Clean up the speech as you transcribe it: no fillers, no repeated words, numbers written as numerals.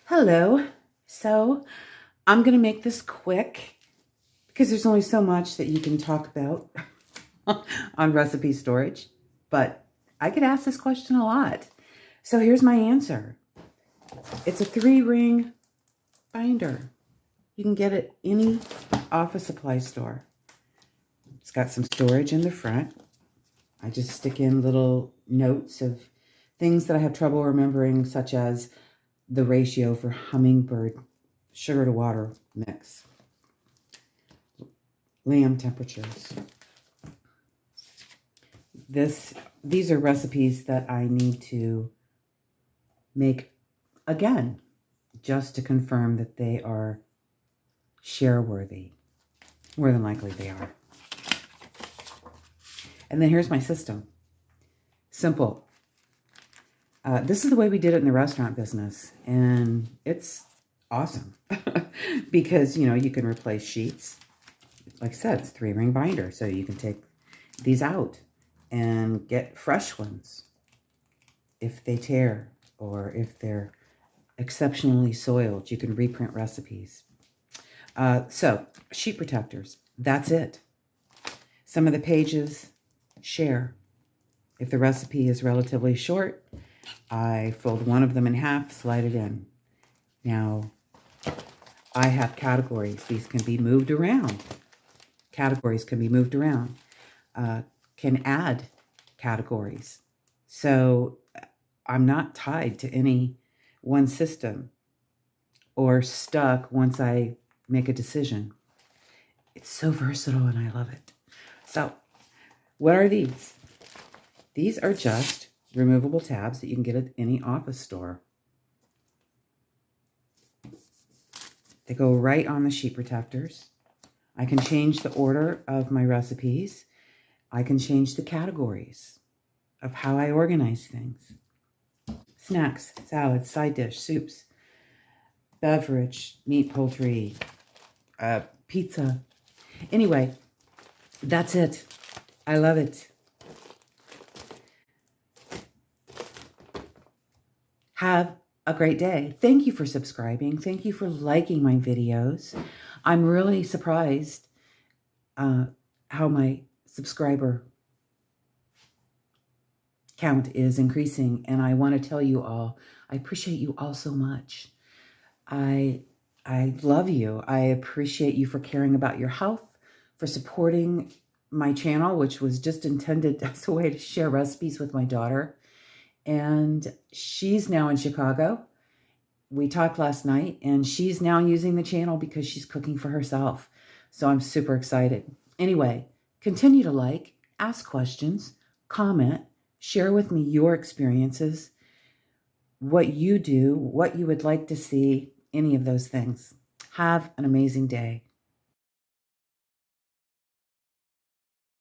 Hello. So I'm going to make this quick because there's only so much that you can talk about on recipe storage, but I get asked this question a lot. So here's my answer. It's a 3-ring binder. You can get it any office supply store. It's got some storage in the front. I just stick in little notes of things that I have trouble remembering, such as the ratio for hummingbird sugar to water mix, lamb temperatures. These are recipes that I need to make again, just to confirm that they are share worthy. More than likely they are. And then here's my system. Simple. This is the way we did it in the restaurant business, and it's awesome because, you can replace sheets. Like I said, it's 3-ring binder, so you can take these out and get fresh ones if they tear or if they're exceptionally soiled. You can reprint recipes. So, sheet protectors, that's it. Some of the pages share. If the recipe is relatively short, I fold one of them in half, slide it in. Now, I have categories. These can be moved around. Categories can be moved around. Can add categories. So I'm not tied to any one system or stuck once I make a decision. It's so versatile and I love it. So what are these? These are just removable tabs that you can get at any office store. They go right on the sheet protectors. I can change the order of my recipes. I can change the categories of how I organize things. Snacks, salads, side dish, soups, beverage, meat, poultry, pizza. Anyway, that's it. I love it. Have a great day. Thank you for subscribing. Thank you for liking my videos. I'm really surprised how my subscriber count is increasing, and I want to tell you all, I appreciate you all so much. I love you. I appreciate you for caring about your health, for supporting my channel, which was just intended as a way to share recipes with my daughter. And she's now in Chicago. We talked last night, and she's now using the channel because she's cooking for herself. So I'm super excited. Anyway, continue to like, ask questions, comment, share with me your experiences, what you do, what you would like to see, any of those things. Have an amazing day.